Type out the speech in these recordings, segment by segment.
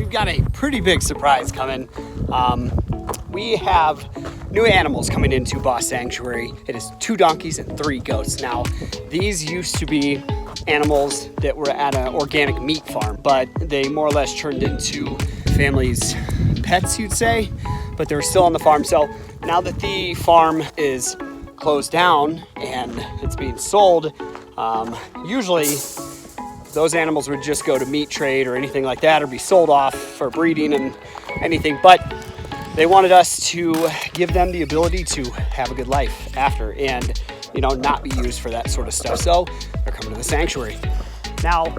we've got a pretty big surprise coming. We have new animals coming into Boss Sanctuary. It is 2 donkeys and 3 goats. Now, these used to be animals that were at an organic meat farm, but they more or less turned into families' pets, you'd say, but they were still on the farm. So now that the farm is closed down and it's being sold, usually those animals would just go to meat trade or anything like that, or be sold off for breeding and anything. But they wanted us to give them the ability to have a good life after and, you know, not be used for that sort of stuff. So they're coming to the sanctuary. Now,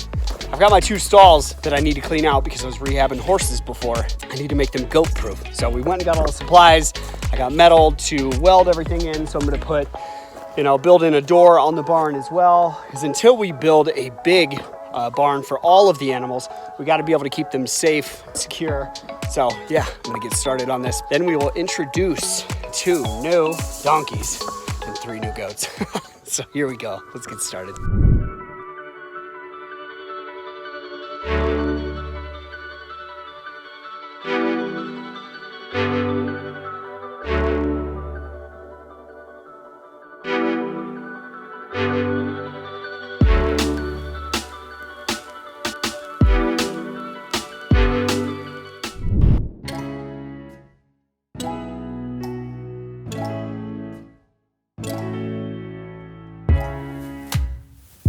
I've got my 2 stalls that I need to clean out because I was rehabbing horses before. I need to make them goat proof. So we went and got all the supplies. I got metal to weld everything in. So I'm gonna put, build in a door on the barn as well. Because until we build a big barn for all of the animals, we got to be able to keep them safe, secure. So yeah, I'm gonna get started on this. Then we will introduce 2 new donkeys and 3 new goats. So here we go. Let's get started.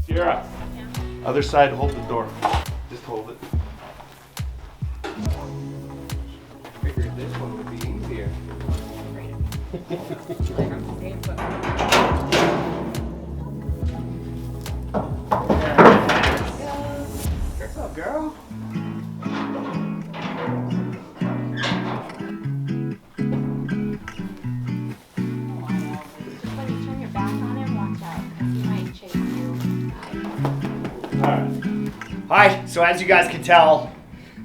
Sierra, other side, hold the door. Just hold it. Figured this one would be easier. What's up, girl? Hi, so as you guys can tell,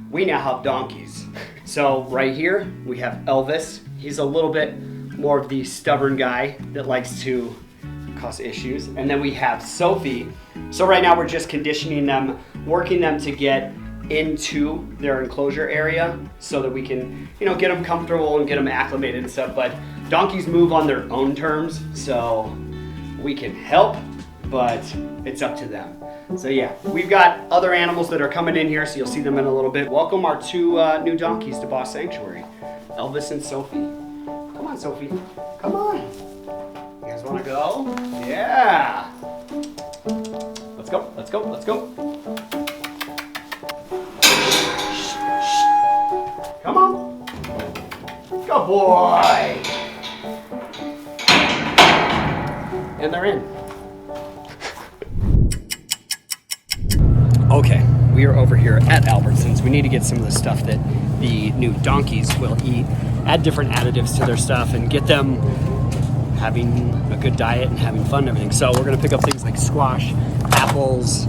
we now have donkeys. So right here, we have Elvis. He's a little bit more of the stubborn guy that likes to cause issues. And then we have Sophie. So right now we're just conditioning them, working them to get into their enclosure area so that we can, get them comfortable and get them acclimated and stuff. But donkeys move on their own terms, so we can help, but it's up to them. So yeah, we've got other animals that are coming in here, so you'll see them in a little bit. Welcome our 2 new donkeys to Boss Sanctuary, Elvis and Sophie. Come on, Sophie. Come on. You guys want to go? Yeah. Let's go. Let's go. Let's go. Come on. Good boy. And they're in. Okay, we are over here at Albertsons. We need to get some of the stuff that the new donkeys will eat, add different additives to their stuff, and get them having a good diet and having fun and everything. So we're gonna pick up things like squash, apples,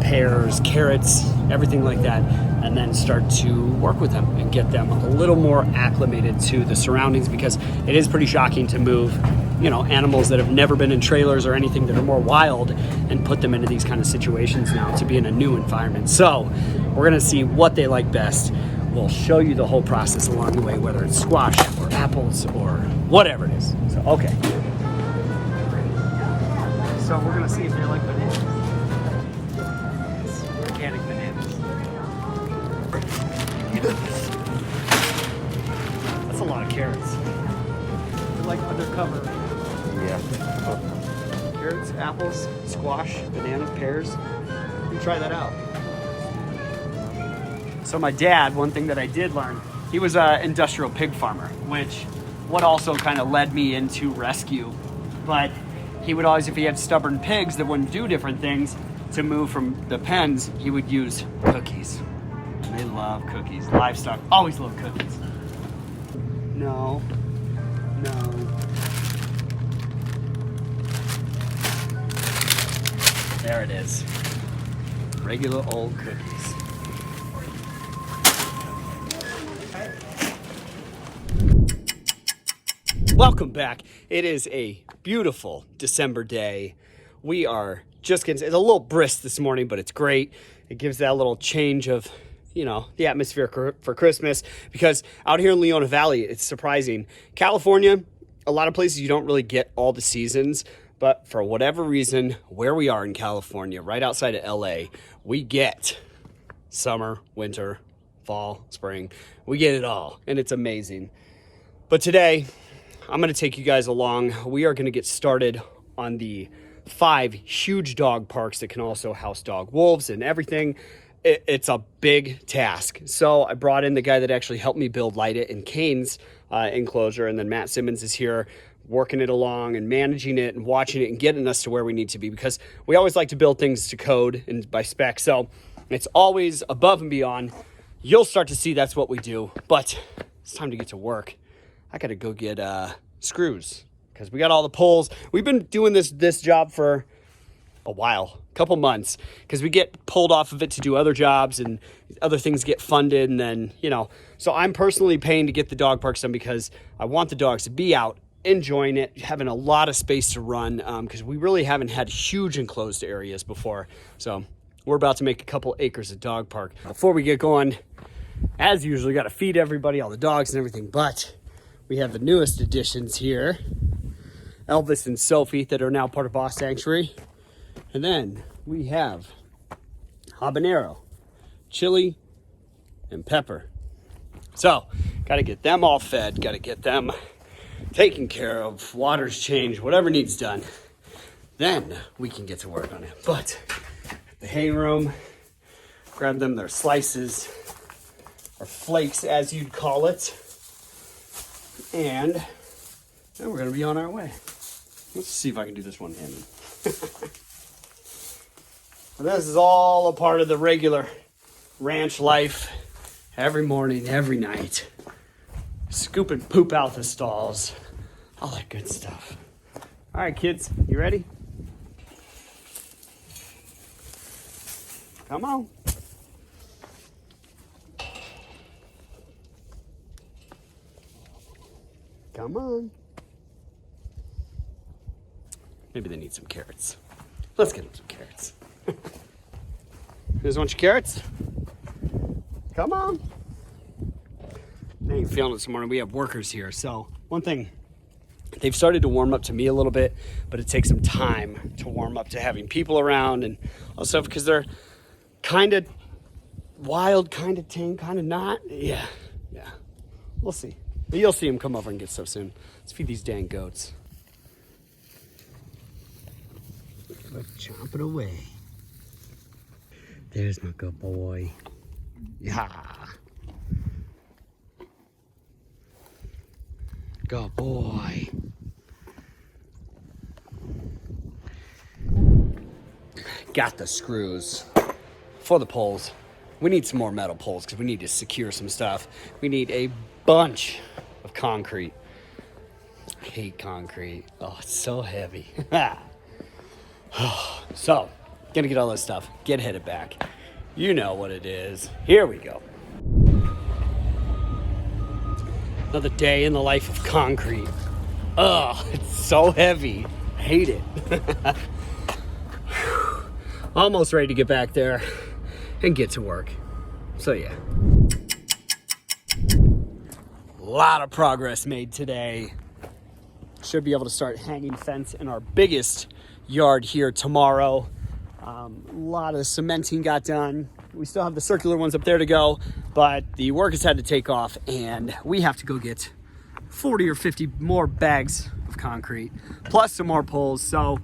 pears, carrots, everything like that, and then start to work with them and get them a little more acclimated to the surroundings, because it is pretty shocking to move animals that have never been in trailers or anything that are more wild and put them into these kind of situations now to be in a new environment. So we're gonna see what they like best. We'll show you the whole process along the way, whether it's squash or apples or whatever it is. So, okay. So we're gonna see if they like bananas. Organic bananas. That's a lot of carrots. They're like undercover. Yeah. Carrots, apples, squash, bananas, pears. You try that out. So my dad, one thing that I did learn, he was an industrial pig farmer, which what also kind of led me into rescue. But he would always, if he had stubborn pigs that wouldn't do different things to move from the pens, he would use cookies. And they love cookies. Livestock always love cookies. No. There it is. Regular old cookies. Welcome back. It is a beautiful December day. We are just getting, it's a little brisk this morning, but it's great. It gives that little change of the atmosphere for Christmas, because out here in Leona Valley, it's surprising. California, a lot of places you don't really get all the seasons, but for whatever reason, where we are in California, right outside of LA, we get summer, winter, fall, spring. We get it all, and it's amazing. But today, I'm going to take you guys along. We are going to get started on the 5 huge dog parks that can also house dog wolves and everything. It's a big task. So I brought in the guy that actually helped me build Light It and Kane's enclosure, and then Matt Simmons is here working it along and managing it and watching it and getting us to where we need to be, because we always like to build things to code and by spec. So it's always above and beyond. You'll start to see that's what we do, but it's time to get to work. I got to go get screws, because we got all the poles. We've been doing this job for a while, a couple months, because we get pulled off of it to do other jobs and other things get funded. And then, so I'm personally paying to get the dog parks done because I want the dogs to be out, enjoying it, having a lot of space to run, because we really haven't had huge enclosed areas before. So we're about to make a couple acres of dog park. Before we get going, as usual, got to feed everybody, all the dogs and everything, but we have the newest additions here, Elvis and Sophie, that are now part of Boss Sanctuary. And then we have Habanero, Chili, and Pepper. So, got to get them all fed, got to get them taken care of, waters changed, whatever needs done. Then we can get to work on it. But the hay room, grab them their slices, or flakes as you'd call it. And then we're going to be on our way. Let's see if I can do this one-handed. This is all a part of the regular ranch life. Every morning, every night. Scooping poop out the stalls. All that good stuff. All right, kids, you ready? Come on. Come on. Maybe they need some carrots. Let's get them some carrots. You guys want your carrots? Come on. I ain't feeling it this morning. We have workers here. So one thing, they've started to warm up to me a little bit, but it takes some time to warm up to having people around and all stuff, because they're kind of wild, kind of tame, kind of not. Yeah. We'll see. But you'll see them come over and get stuff soon. Let's feed these dang goats. Let's chomp it away. There's my good boy. Yeah. Good boy. Got the screws for the poles. We need some more metal poles because we need to secure some stuff. We need a bunch of concrete. I hate concrete. Oh, it's so heavy. So, gonna get all this stuff, get headed back. You know what it is. Here we go. Another day in the life of concrete. Oh, it's so heavy. I hate it. Almost ready to get back there and get to work. So yeah. A lot of progress made today. Should be able to start hanging fence in our biggest yard here tomorrow. A lot of the cementing got done. We still have the circular ones up there to go, but the workers had to take off, and we have to go get 40 or 50 more bags of concrete, plus some more poles. So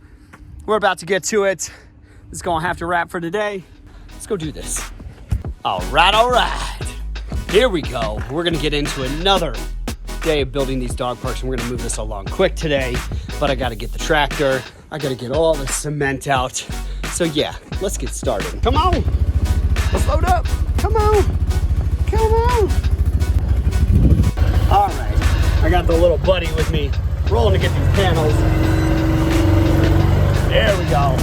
we're about to get to it. It's gonna have to wrap for today. Let's go do this. All right. Here we go. We're gonna get into another day of building these dog parks, and we're gonna move this along quick today, but I gotta get the tractor. I gotta get all the cement out. So yeah, let's get started. Come on, let's load up. Come on. All right, I got the little buddy with me, rolling to get these panels. There we go.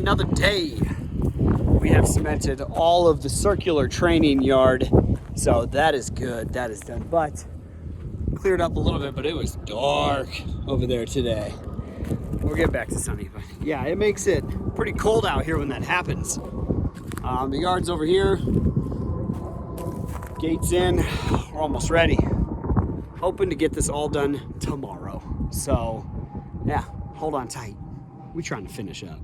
another day. We have cemented all of the circular training yard, so that is good. That is done, but cleared up a little bit, but it was dark over there today. We'll get back to sunny, but yeah, it makes it pretty cold out here when that happens. The yard's over here. Gates in. We're almost ready. Hoping to get this all done tomorrow. So, yeah, hold on tight. We're trying to finish up.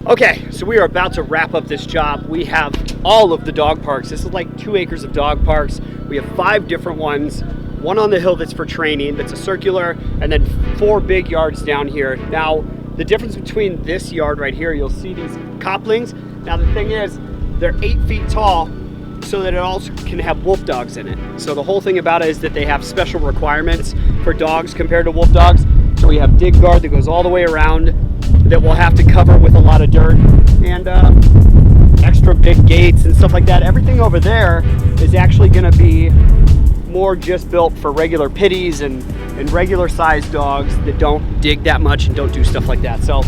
Okay, so we are about to wrap up this job. We have all of the dog parks. This is like 2 acres of dog parks. We have 5 different ones. One on the hill that's for training, that's a circular, and then 4 big yards down here. Now, the difference between this yard right here, you'll see these coplings. Now, the thing is, they're 8 feet tall, so that it also can have wolf dogs in it. So the whole thing about it is that they have special requirements for dogs compared to wolf dogs. So we have dig guard that goes all the way around that we'll have to cover with a lot of dirt, and extra big gates and stuff like that. Everything over there is actually gonna be more just built for regular pitties and regular sized dogs that don't dig that much and don't do stuff like that. So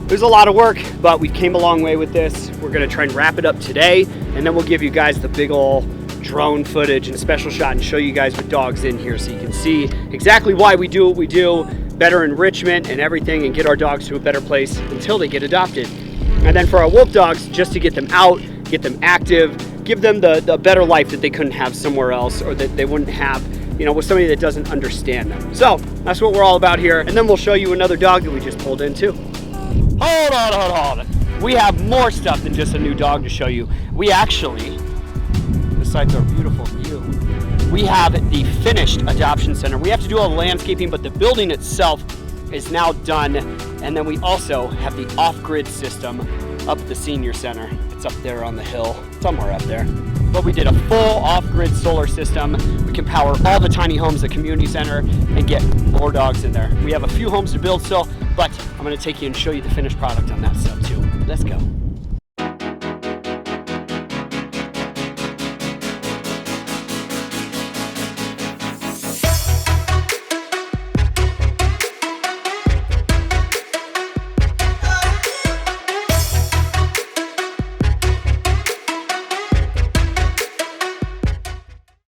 there's a lot of work, but we came a long way with this. We're gonna try and wrap it up today, and then we'll give you guys the big ol' drone footage and special shot and show you guys with dogs in here so you can see exactly why we do what we do, better enrichment and everything, and get our dogs to a better place until they get adopted. And then for our wolf dogs, just to get them out, get them active, give them the better life that they couldn't have somewhere else, or that they wouldn't have, you know, with somebody that doesn't understand them. So that's what we're all about here. And then we'll show you another dog that we just pulled in too. Hold on. We have more stuff than just a new dog to show you. We actually, besides our beautiful view, we have the finished adoption center. We have to do all the landscaping, but the building itself is now done. And then we also have the off-grid system up at the senior center. It's up there on the hill, somewhere up there. But we did a full off-grid solar system. We can power all the tiny homes at community center and get more dogs in there. We have a few homes to build still, but I'm gonna take you and show you the finished product on that stuff too. Let's go.